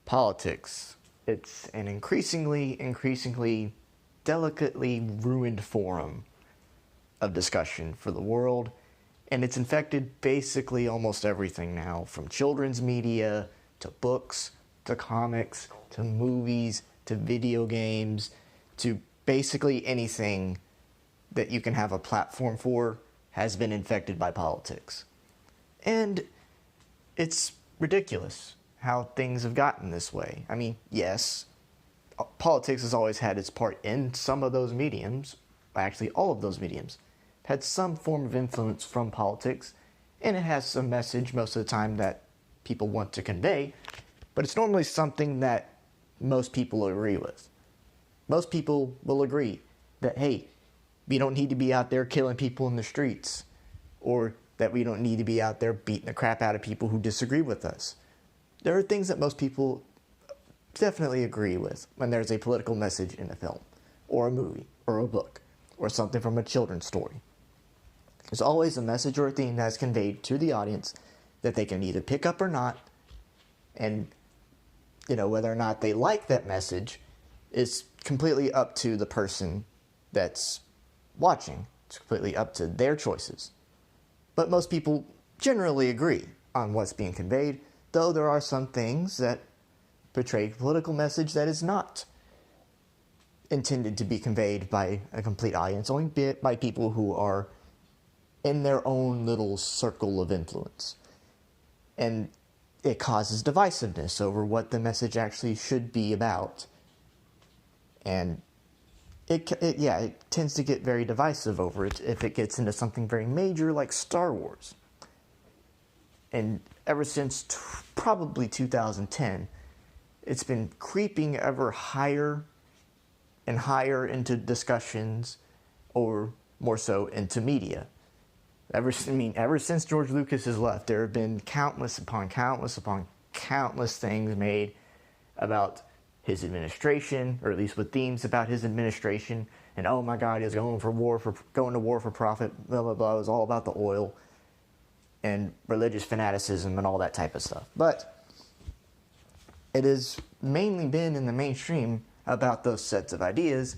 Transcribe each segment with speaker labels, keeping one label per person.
Speaker 1: Politics. It's an increasingly delicately ruined forum of discussion for the world, and it's infected basically almost everything now, from children's media to books to comics to movies to video games to basically anything that you can have a platform for has been infected by politics. And it's ridiculous how things have gotten this way. I mean, yes, politics has always had its part in some of those mediums, actually all of those mediums, had some form of influence from politics, and it has some message most of the time that people want to convey, but it's normally something that most people agree with. Most people will agree that, hey, we don't need to be out there killing people in the streets, or that we don't need to be out there beating the crap out of people who disagree with us. There are things that most people definitely agree with when there's a political message in a film, or a movie, or a book, or something from a children's story. There's always a message or a theme that's conveyed to the audience that they can either pick up or not, and whether or not they like that message is completely up to the person that's watching. It's completely up to their choices. But most people generally agree on what's being conveyed, though there are some things that portray a political message that is not intended to be conveyed by a complete audience, only by people who are in their own little circle of influence. And it causes divisiveness over what the message actually should be about. And it tends to get very divisive over it if it gets into something very major like Star Wars. And ever since probably 2010, it's been creeping ever higher and higher into discussions, or more so into media. Ever since George Lucas has left, there have been countless upon countless things made about his administration, or at least with themes about his administration. And oh my God, he's going to war for profit. Blah blah blah. It was all about the oil and religious fanaticism and all that type of stuff. But it has mainly been in the mainstream about those sets of ideas,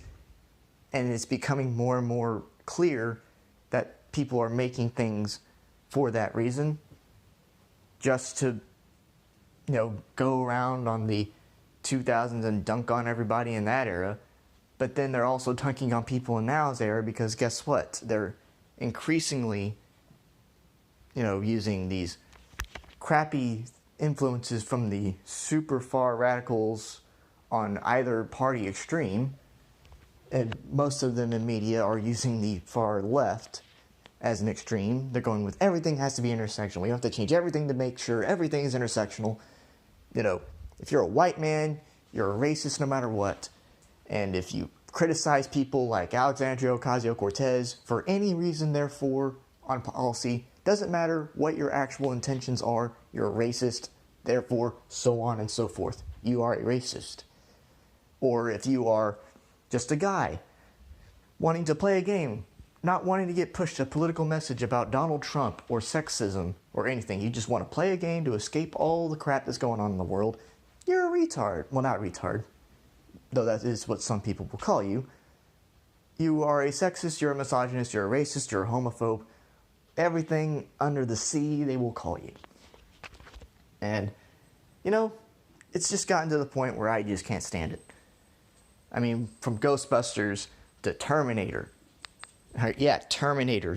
Speaker 1: and it's becoming more and more clear that people are making things for that reason, just to, go around on the 2000s and dunk on everybody in that era. But then they're also dunking on people in now's era, because guess what? They're increasingly, using these crappy influences from the super far radicals on either party extreme, and most of them in media are using the far left as an extreme. They're going with everything has to be intersectional. We have to change everything to make sure everything is intersectional. If you're a white man, you're a racist no matter what. And if you criticize people like Alexandria Ocasio-Cortez for any reason, therefore, on policy, doesn't matter what your actual intentions are, you're a racist, therefore, so on and so forth. You are a racist. Or if you are just a guy wanting to play a game, not wanting to get pushed a political message about Donald Trump or sexism or anything, you just want to play a game to escape all the crap that's going on in the world, you're a retard. Well, not retard, though that is what some people will call you. You are a sexist, you're a misogynist, you're a racist, you're a homophobe. Everything under the sea, they will call you. And, it's just gotten to the point where I just can't stand it. I mean, from Ghostbusters to Terminator. Yeah, Terminator,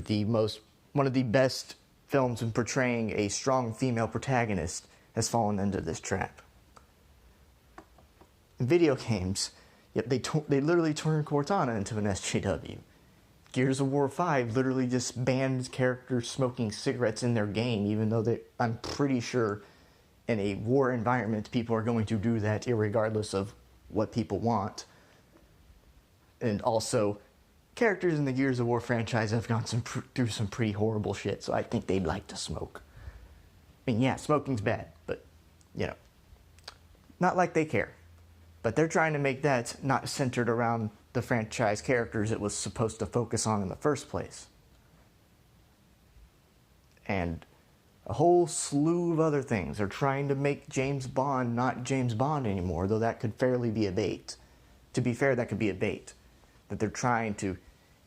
Speaker 1: one of the best films in portraying a strong female protagonist, has fallen into this trap. In video games, yet they literally turned Cortana into an SJW. Gears of War 5 literally just banned characters smoking cigarettes in their game, even though I'm pretty sure in a war environment people are going to do that irregardless of what people want. And also, characters in the Gears of War franchise have gone through some pretty horrible shit, so I think they'd like to smoke. I mean, yeah, smoking's bad, but, not like they care. But they're trying to make that not centered around the franchise characters it was supposed to focus on in the first place. And a whole slew of other things. They're trying to make James Bond not James Bond anymore, though that could fairly be a bait. To be fair, that could be a bait. That they're trying to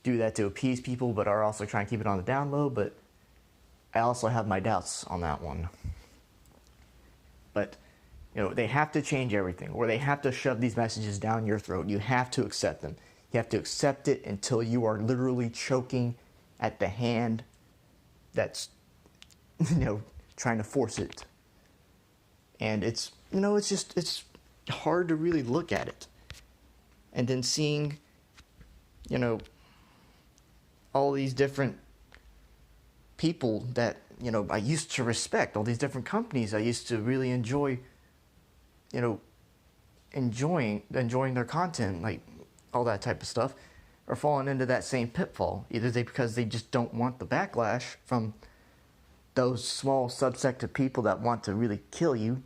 Speaker 1: do that to appease people, but are also trying to keep it on the down low, but I also have my doubts on that one. But, they have to change everything, or they have to shove these messages down your throat. You have to accept them. You have to accept it until you are literally choking at the hand that's, trying to force it. And it's hard to really look at it. And then seeing, all these different people that, I used to respect, all these different companies I used to really enjoy, enjoying their content, like all that type of stuff, are falling into that same pitfall. Either because they just don't want the backlash from those small subsect of people that want to really kill you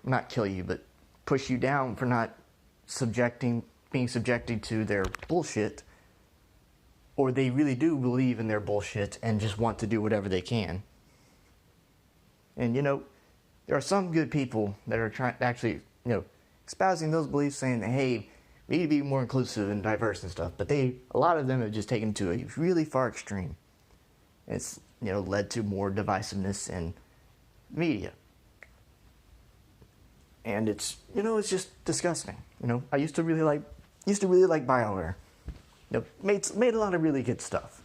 Speaker 1: not kill you, but push you down for not being subjected to their bullshit, or they really do believe in their bullshit and just want to do whatever they can. And there are some good people that are trying actually, espousing those beliefs, saying that, hey, we need to be more inclusive and diverse and stuff, but a lot of them have just taken to a really far extreme. It's led to more divisiveness in media. And it's just disgusting. I used to really like BioWare. Made a lot of really good stuff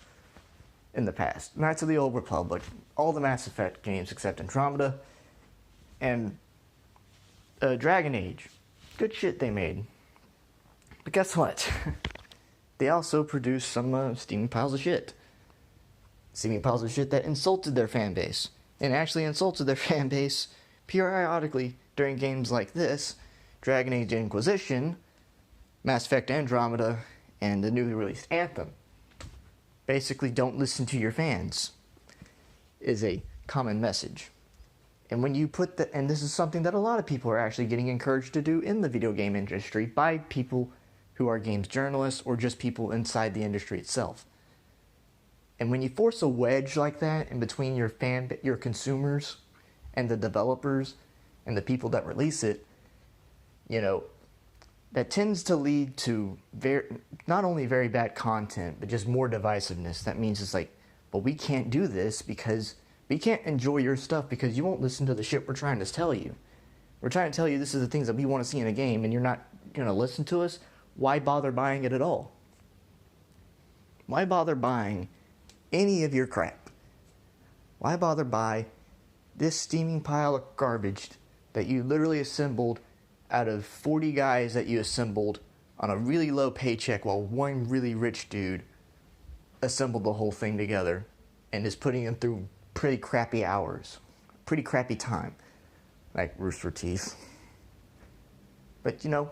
Speaker 1: in the past. Knights of the Old Republic, all the Mass Effect games except Andromeda, and Dragon Age. Good shit they made. But guess what? They also produced some steaming piles of shit. Steaming piles of shit that insulted their fan base. And actually insulted their fan base periodically during games like this, Dragon Age Inquisition, Mass Effect Andromeda, and the newly released Anthem. Basically, don't listen to your fans is a common message. And when you put and this is something that a lot of people are actually getting encouraged to do in the video game industry by people who are games journalists or just people inside the industry itself. And when you force a wedge like that in between your consumers and the developers and the people that release it, that tends to lead to not only very bad content, but just more divisiveness. That means it's like, well, we can't do this because we can't enjoy your stuff because you won't listen to the shit we're trying to tell you. We're trying to tell you this is the things that we want to see in a game, and you're not going to listen to us. Why bother buying it at all? Why bother buying any of your crap? Why bother buy this steaming pile of garbage that you literally assembled out of 40 guys that you assembled on a really low paycheck while one really rich dude assembled the whole thing together and is putting them through pretty crappy hours, pretty crappy time, like Rooster Teeth. But you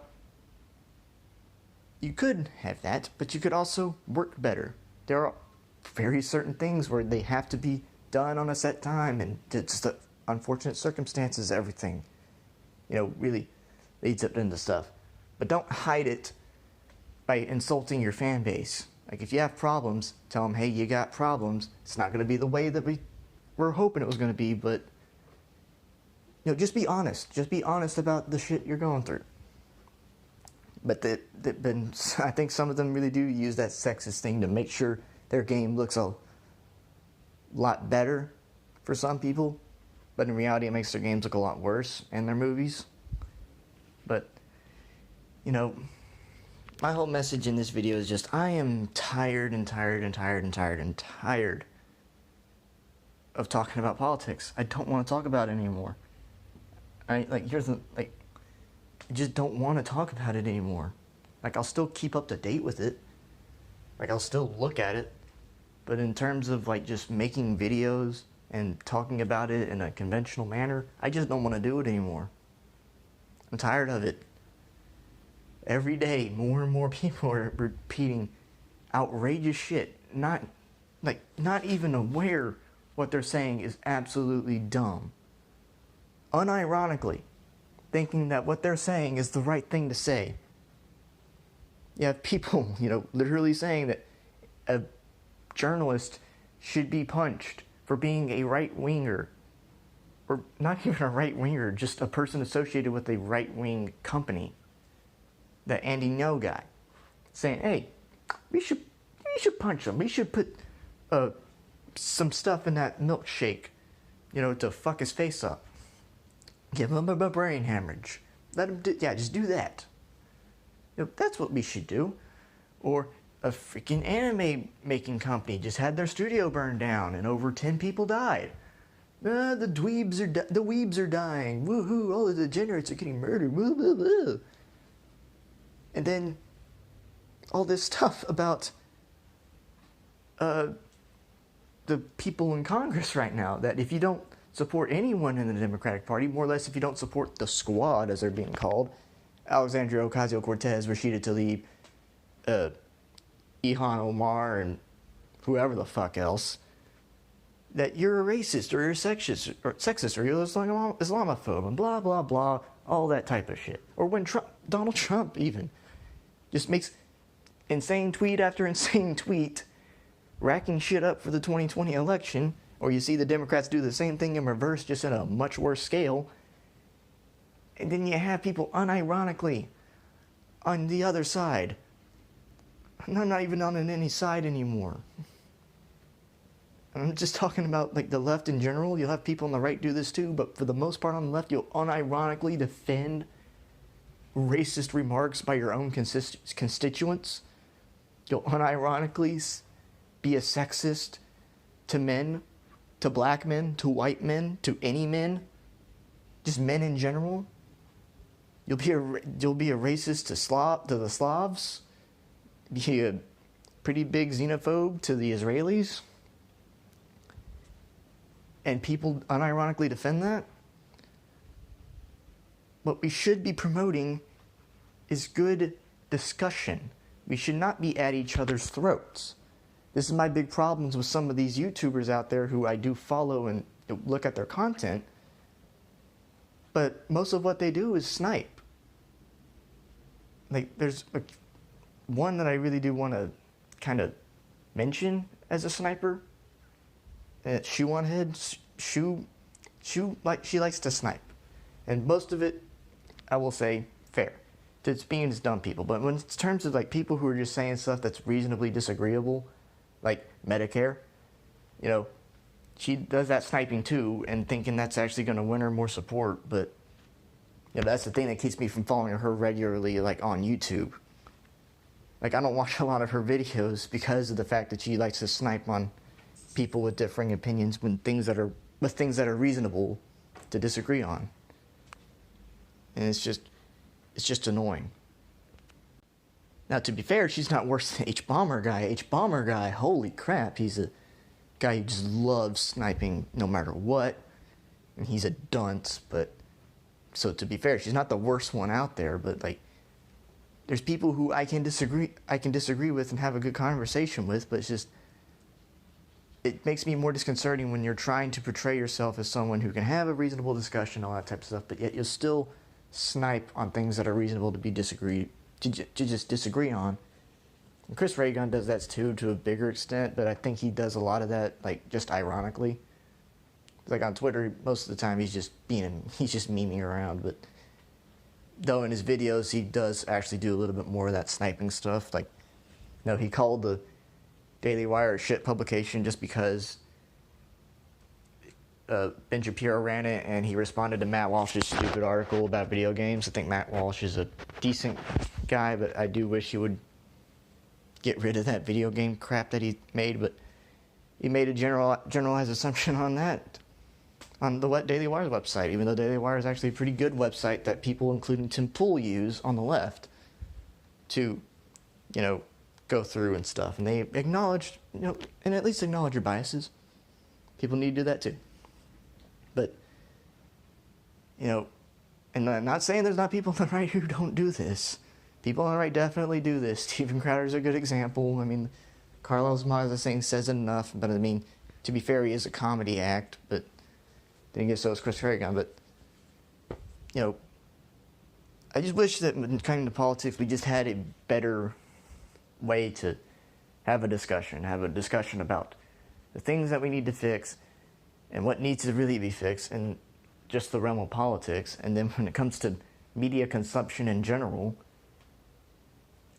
Speaker 1: could have that, but you could also work better. There are very certain things where they have to be done on a set time, and it's the unfortunate circumstances, everything, really leads up into stuff. But don't hide it by insulting your fan base. Like, if you have problems, tell them, hey, you got problems. It's not going to be the way that we were hoping it was going to be, but, just be honest. Just be honest about the shit you're going through. But I think some of them really do use that sexist thing to make sure their game looks a lot better for some people, but in reality it makes their games look a lot worse and their movies. But, my whole message in this video is just, I am tired of talking about politics. I don't want to talk about it anymore. I just don't want to talk about it anymore. I'll still keep up to date with it. I'll still look at it. But in terms of, just making videos and talking about it in a conventional manner, I just don't want to do it anymore. I'm tired of it. Every day, more and more people are repeating outrageous shit, not even aware what they're saying is absolutely dumb. Unironically, thinking that what they're saying is the right thing to say. You have people, literally saying that a journalist should be punched for being a right-winger, or not even a right-winger, just a person associated with a right-wing company, that Andy Ngo guy, saying, hey, we should punch him. We should put some stuff in that milkshake, to fuck his face up. Give him a brain hemorrhage. Let him just do that. That's what we should do. Or a freaking anime making company just had their studio burned down and over 10 people died. The weebs are dying. Woohoo! All the degenerates are getting murdered. Woo, woo, woo. And then all this stuff about the people in Congress right now, that if you don't support anyone in the Democratic Party, more or less if you don't support the squad, as they're being called, Alexandria Ocasio-Cortez, Rashida Tlaib, Ilhan Omar, and whoever the fuck else, that you're a racist, or you're sexist, or you're Islamophobe, and blah, blah, blah, all that type of shit. Or when Donald Trump even just makes insane tweet after insane tweet, racking shit up for the 2020 election, or you see the Democrats do the same thing in reverse, just at a much worse scale, and then you have people unironically on the other side. And I'm not even on any side anymore. I'm just talking about like the left in general. You'll have people on the right do this too, but for the most part on the left, you'll unironically defend racist remarks by your own constituents. You'll unironically be a sexist to men, to black men, to white men, to any men, just men in general. You'll be a racist to the Slavs, be a pretty big xenophobe to the Israelis, and people unironically defend that. What we should be promoting is good discussion. We should not be at each other's throats. This is my big problems with some of these YouTubers out there who I do follow and look at their content, but most of what they do is snipe. Like, there's one that I really do want to kind of mention as a sniper. Shoe on head, she likes to snipe, and most of it, I will say, fair. It's being as dumb people, but when it's terms of like people who are just saying stuff that's reasonably disagreeable, like Medicare, she does that sniping too, and thinking that's actually going to win her more support. But that's the thing that keeps me from following her regularly, like on YouTube. Like, I don't watch a lot of her videos because of the fact that she likes to snipe on people with differing opinions with things that are reasonable to disagree on. And it's just annoying. Now, to be fair, she's not worse than H-Bomber Guy. H-Bomber Guy, holy crap, he's a guy who just loves sniping no matter what. And he's a dunce, but... So, to be fair, she's not the worst one out there, but, like... There's people who I can disagree with and have a good conversation with, but it's just... It makes me more disconcerting when you're trying to portray yourself as someone who can have a reasonable discussion, all that type of stuff, but yet you'll still snipe on things that are reasonable to just disagree on. And Chris Ray Gun does that too, to a bigger extent, but I think he does a lot of that, like, just ironically. Like, on Twitter, most of the time he's just memeing around, but though in his videos he does actually do a little bit more of that sniping stuff. Like, he called the Daily Wire a shit publication just because Ben Shapiro ran it, and he responded to Matt Walsh's stupid article about video games. I think Matt Walsh is a decent guy, but I do wish he would get rid of that video game crap that he made. But he made a generalized assumption on that, on the Daily Wire's website, even though Daily Wire is actually a pretty good website that people, including Tim Pool, use on the left to, go through and stuff. And they acknowledge, and at least acknowledge your biases. People need to do that too. But, and I'm not saying there's not people on the right who don't do this. People on the right definitely do this. Steven Crowder's a good example. I mean, Carlos Mazza saying says enough, but I mean, to be fair, he is a comedy act, but then again, so is Chris Farragon. But, I just wish that when coming to politics, we just had a better way to have a discussion about the things that we need to fix, and what needs to really be fixed in just the realm of politics. And then when it comes to media consumption in general,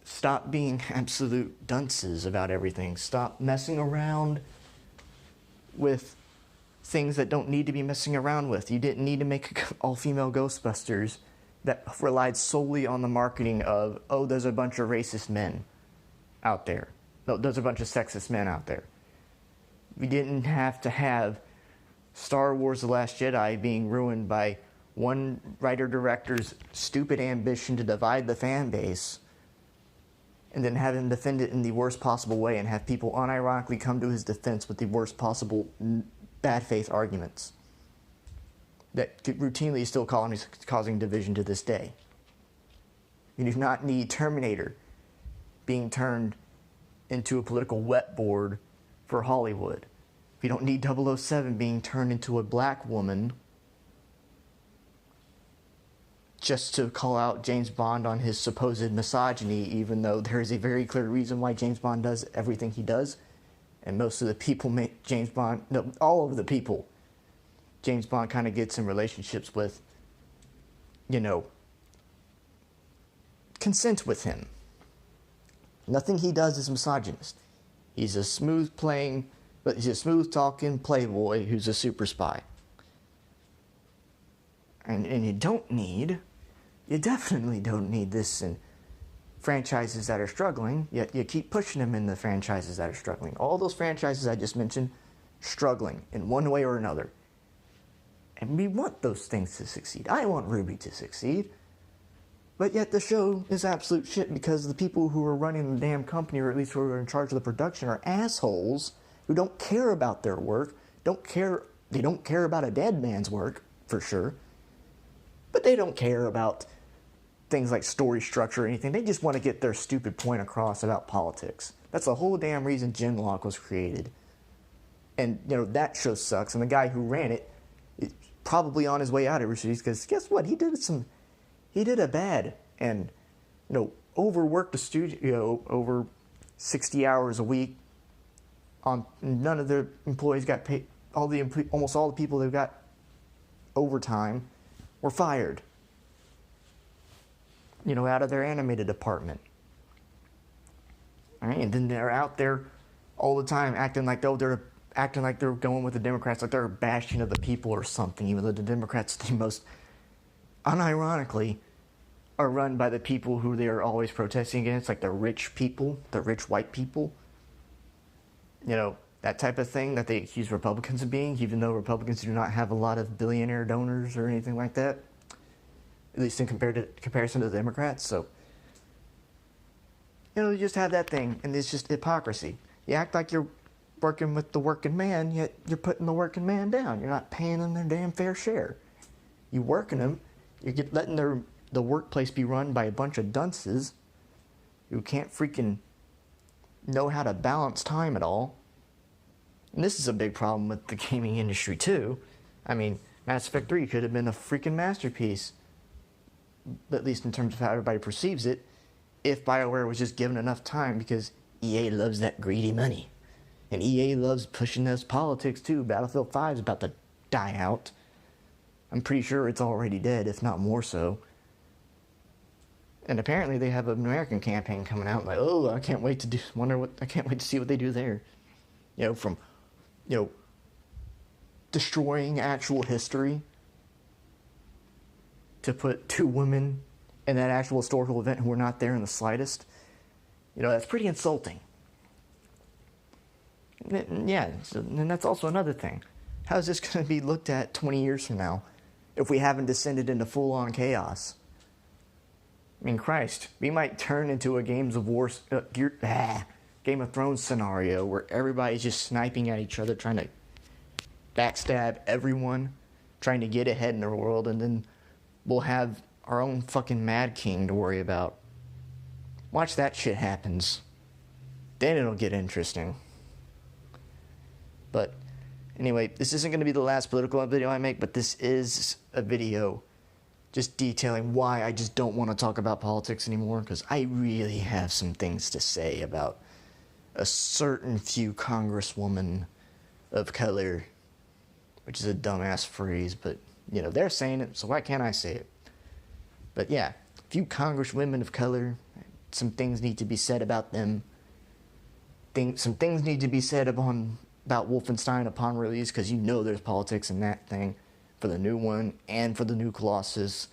Speaker 1: stop being absolute dunces about everything. Stop messing around with things that don't need to be messing around with. You didn't need to make all-female Ghostbusters that relied solely on the marketing of, oh, there's a bunch of racist men out there. No, there's a bunch of sexist men out there. We didn't have to have Star Wars The Last Jedi being ruined by one writer-director's stupid ambition to divide the fan base and then have him defend it in the worst possible way and have people unironically come to his defense with the worst possible bad faith arguments that routinely is still causing division to this day. You do not need Terminator being turned into a political wetboard for Hollywood. We don't need 007 being turned into a black woman just to call out James Bond on his supposed misogyny, even though there is a very clear reason why James Bond does everything he does. And most of the people make James Bond, no, all of the people James Bond kind of gets in relationships with, you know, consent with him. Nothing he does is misogynist. He's a smooth talking playboy who's a super spy. And you definitely don't need this in franchises that are struggling, yet you keep pushing them in the franchises that are struggling. All those franchises I just mentioned, struggling in one way or another. And we want those things to succeed. I want Ruby to succeed. But yet the show is absolute shit because the people who are running the damn company, or at least who are in charge of the production, are assholes who don't care about their work. They don't care about a dead man's work, for sure. But they don't care about things like story structure or anything. They just want to get their stupid point across about politics. That's the whole damn reason Genlock was created. And, you know, that show sucks. And the guy who ran it is probably on his way out of Rooster Teeth because guess what? He did a bad and, you know, overworked the studio over 60 hours a week. None of the employees got paid. Almost all the people that got overtime were fired, you know, out of their animated department. All right, and then they're out there all the time acting like they're going with the Democrats, like they're a bastion of the people or something, even though the Democrats, the most unironically, are run by the people who they are always protesting against, like the rich people, the rich white people. You know, that type of thing that they accuse Republicans of being, even though Republicans do not have a lot of billionaire donors or anything like that, at least in comparison to the Democrats. So, you know, you just have that thing, and it's just hypocrisy. You act like you're working with the working man, yet you're putting the working man down. You're not paying them their damn fair share. You're working them. You're letting the workplace be run by a bunch of dunces who can't freaking know how to balance time at all. And this is a big problem with the gaming industry too. I mean, Mass Effect 3 could have been a freaking masterpiece, at least in terms of how everybody perceives it, if BioWare was just given enough time, because EA loves that greedy money. And EA loves pushing those politics too. Battlefield 5 is about to die out. I'm pretty sure it's already dead, if not more so. And apparently they have an American campaign coming out. Like, oh, I can't wait to see what they do there. You know, from, you know, destroying actual history to put two women in that actual historical event who were not there in the slightest. You know, that's pretty insulting. Yeah, and that's also another thing. How is this going to be looked at 20 years from now if we haven't descended into full-on chaos? I mean, Christ, we might turn into a Game of Thrones scenario where everybody's just sniping at each other, trying to backstab everyone, trying to get ahead in the world, and then we'll have our own fucking Mad King to worry about. Watch that shit happens. Then it'll get interesting. But anyway, this isn't going to be the last political video I make, but this is a video just detailing why I just don't want to talk about politics anymore, because I really have some things to say about a certain few congresswoman of color which is a dumbass phrase, but, you know, they're saying it, so why can't I say it? But yeah, a few congresswomen of color, some things need to be said about them. Some things need to be said about Wolfenstein upon release, because you know there's politics in that thing. For the new one and for the new Colossus,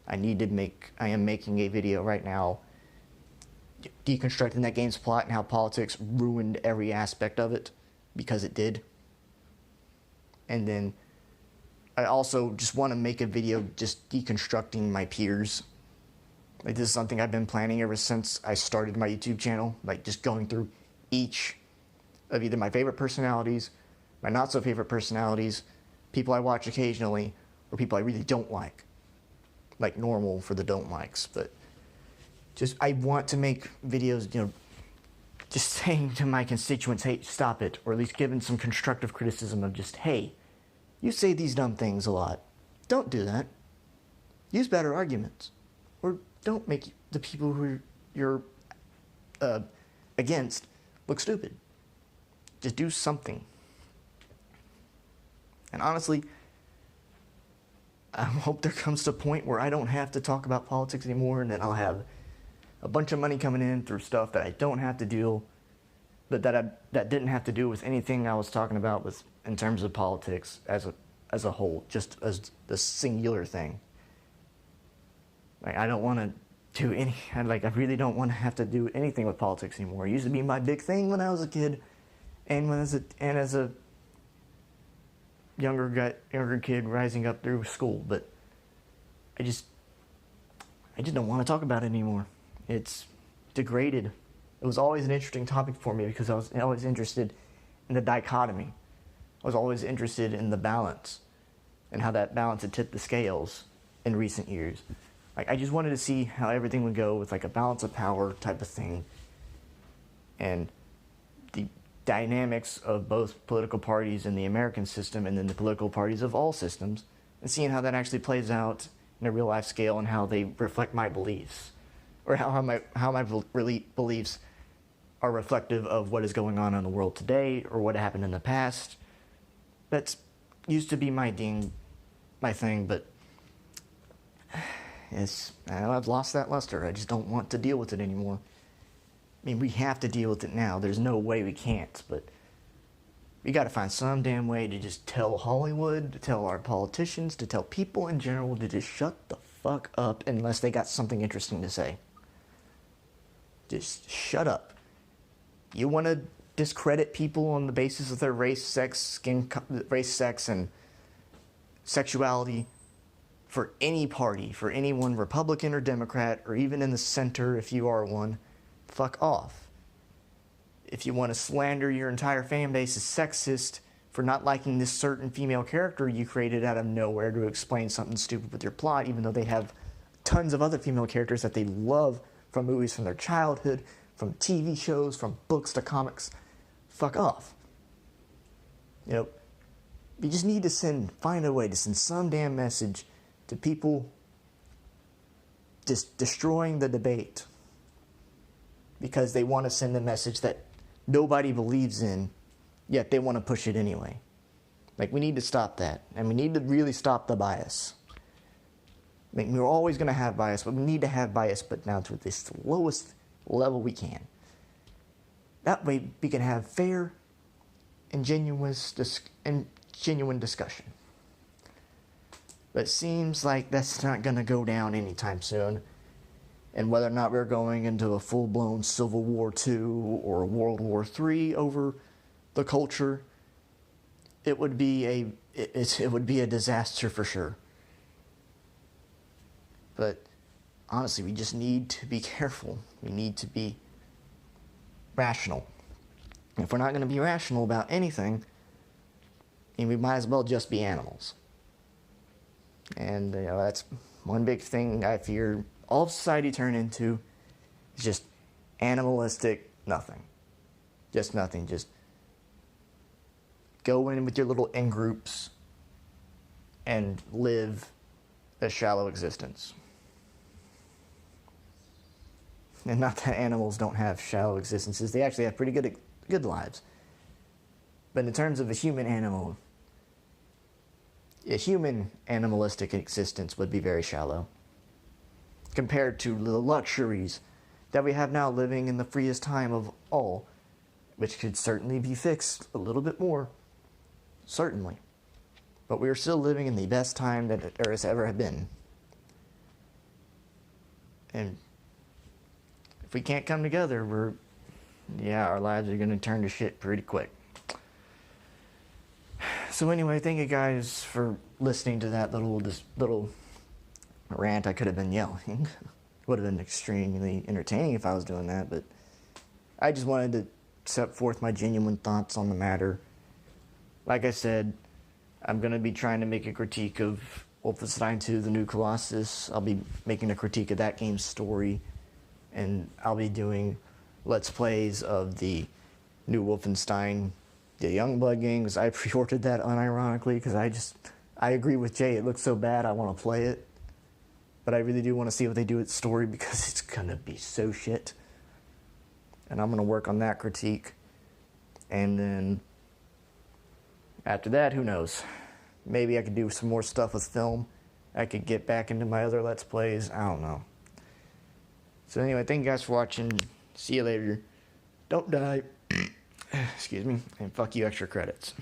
Speaker 1: I am making a video right now deconstructing that game's plot and how politics ruined every aspect of it, because it did. And then I also just want to make a video just deconstructing my peers. Like, this is something I've been planning ever since I started my YouTube channel, like just going through each of either my favorite personalities, my not so favorite personalities, people I watch occasionally, or people I really don't like normal for the don't likes. But just, I want to make videos, you know, just saying to my constituents, hey, stop it, or at least giving some constructive criticism of just, hey, you say these dumb things a lot. Don't do that. Use better arguments. Or don't make the people who you're against look stupid. Just do something. And honestly, I hope there comes to a point where I don't have to talk about politics anymore, and that I'll have a bunch of money coming in through stuff that I don't have to deal, but that didn't have to do with anything I was talking about with in terms of politics as a whole, just as the singular thing. Like, I don't want to do I really don't want to have to do anything with politics anymore. It used to be my big thing when I was a kid, and as a younger kid rising up through school, but I just don't want to talk about it anymore. It's degraded. It was always an interesting topic for me because I was always interested in the dichotomy. I was always interested in the balance and how that balance had tipped the scales in recent years. Like, I just wanted to see how everything would go with like a balance of power type of thing, and the dynamics of both political parties in the American system and then the political parties of all systems, and seeing how that actually plays out in a real life scale and how they reflect my beliefs, or how my beliefs are reflective of what is going on in the world today or what happened in the past. That's used to be my thing, but I've lost that luster. I just don't want to deal with it anymore. I mean, we have to deal with it now. There's no way we can't, but we got to find some damn way to just tell Hollywood, to tell our politicians, to tell people in general to just shut the fuck up unless they got something interesting to say. Just shut up. You want to discredit people on the basis of their race, sex, and sexuality for any party, for anyone, Republican or Democrat, or even in the center if you are one, fuck off. If you want to slander your entire fan base as sexist for not liking this certain female character you created out of nowhere to explain something stupid with your plot, even though they have tons of other female characters that they love from movies from their childhood, from TV shows, from books to comics, fuck off. You know, you just need to find a way to send some damn message to people just destroying the debate because they want to send a message that nobody believes in, yet they want to push it anyway. Like, we need to stop that, and we need to really stop the bias. I mean, we're always going to have bias, but we need to have bias put down to this lowest level we can. That way we can have fair and genuine discussion. But it seems like that's not going to go down anytime soon. And whether or not we're going into a full-blown Civil War II or a World War III over the culture, it would be a disaster for sure. But honestly, we just need to be careful. We need to be rational. And if we're not going to be rational about anything, then we might as well just be animals. And that's one big thing I fear all of society turn into, is just animalistic nothing. Just nothing. Just go in with your little in-groups and live a shallow existence. And not that animals don't have shallow existences. They actually have pretty good lives. But in terms of a human animal, a human animalistic existence would be very shallow compared to the luxuries that we have now living in the freest time of all, which could certainly be fixed a little bit more. Certainly. But we are still living in the best time that there has ever been. And if we can't come together, our lives are going to turn to shit pretty quick. So anyway, thank you guys for listening to that little rant. I could have been yelling. Would have been extremely entertaining if I was doing that, but I just wanted to set forth my genuine thoughts on the matter. Like I said, I'm going to be trying to make a critique of Wolfenstein 2, The New Colossus. I'll be making a critique of that game's story, and I'll be doing Let's Plays of the new Wolfenstein, the Youngblood game, because I pre-ordered that unironically, because I agree with Jay, it looks so bad, I want to play it. But I really do want to see what they do with the story, because it's going to be so shit. And I'm going to work on that critique. And then after that, who knows? Maybe I could do some more stuff with film. I could get back into my other Let's Plays. I don't know. So anyway, thank you guys for watching. See you later. Don't die. Excuse me. And fuck you, extra credits.